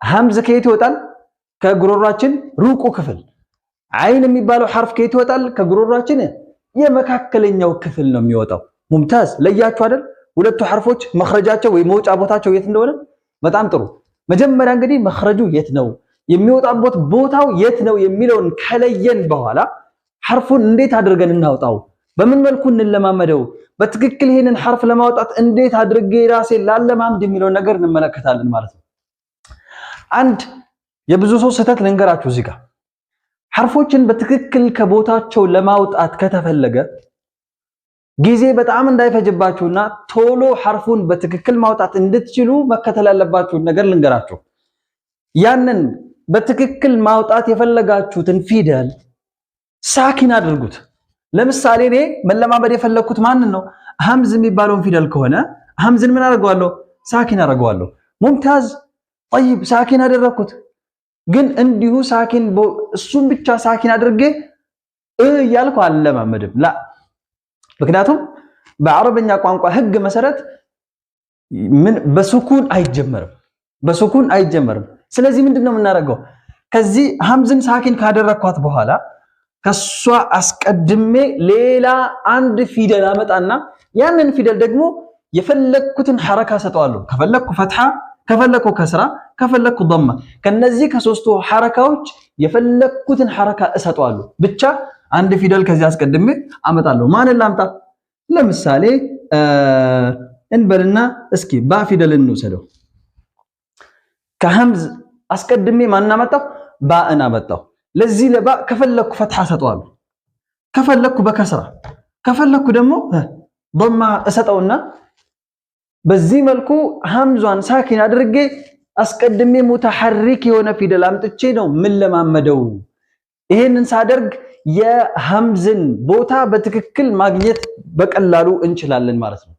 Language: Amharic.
ሐምዝ ከየት ይወጣል ከጉሮሯችን ሩቁ ክፍል አይን የሚባለው ሐርፍ ከየት ይወጣል ከጉሮሯችን የመካከለኛው ክፍል ነው የሚወጣው ሙምታዝ ለያችሁ አይደል ሁለቱ ሐርፎች መخرجاቸው ወይ መውጫ ቦታቸው የት እንደሆነ በጣም ጥሩ መጀመሪያ እንግዲህ መخرجu የት ነው የሚወጣበት ቦታው የት ነው የሚለውን ከለየን በኋላ ሐርፉን እንዴት አድርገን እናውጣው በምን መልኩ እንለማመደው በትክክል ይሄንን ሐርፍ ለማውጣት እንዴት አድርጌ ራሴ ላለማምድ የሚለው ነገር እንመለከታለን ማለት ነው አንድ የብዙ ሰው ስህተት ልንገራችሁ እዚህ ጋር ሐርፎችን በትክክል ከቦታቸው ለማውጣት ከተፈለገ ጊዜ በጣም እንዳይፈጅባችሁና ቶሎ ሐርፉን በትክክል ማውጣት እንድትችሉ መከተል ያለባችሁ ነገር ልንገራችሁ ያንን በትክክል ማውጣት የፈለጋችሁትን ፊደል ሳኪን አድርጉት ለምሳሌ እኔ መለማመድ የፈለኩት ማንን ነው ሐምዝ የሚባለውን ፊደል ከሆነ ሐምዝን ምን አደርገዋለሁ ሳኪን አደርገዋለሁ ሙምታዝ طيب ሳኪን አደረኩት ግን እንዲሁ ሳኪን እሱን ብቻ ሳኪን አድርጌ ያልኩ አለማመድም ላ ምክንያቱም በአረብኛ ቋንቋ ህግ መሰረት ምን በሱኩን አይጀመርም ስለዚህ ምንድነው የምናደርገው ከዚህ ሐምዝን ሳኪን ካደረኳት በኋላ ከሷ አስቀድሜ ሌላ አንድ ፊደል አመጣና ያንን ፊደል ደግሞ የፈለኩትን ሐረካ ሰጠዋለሁ ከፈለኩ ፈትሃ ከፈለኩ ከስራ ከፈለኩ ضمه ከነዚህ ከሶስቱ ሐረካዎች የፈለኩትን ሐረካ እሰጠዋለሁ ብቻ አንድ ፊደል ከዚህ አስቀድሜ አመጣለሁ ማንን ላምጣ ለምሳሌ እንበልና እስኪ ባ ፊደል እንውሰደው ከሐምዝ አስቀድሜ ማን አመጣው ባእን አመጣው ለዚህ ለባ ከፈለኩ ፈትሃ ሰጠዋለሁ ከፈለኩ በከስራ ከፈለኩ ደግሞ ضمه እሰጠውና በዚህ መልኩ ሐምዟን ሳኪን አድርጌ አስቀድሜ ሙተሐሪክ የሆነ ፊደል አምጥቼ ነው ምን ለማመደው ይሄንን ሳደርግ የሐምዝን ቦታ በትክክል ማግኘት በቀላሉ እንችላለን ማለት ነው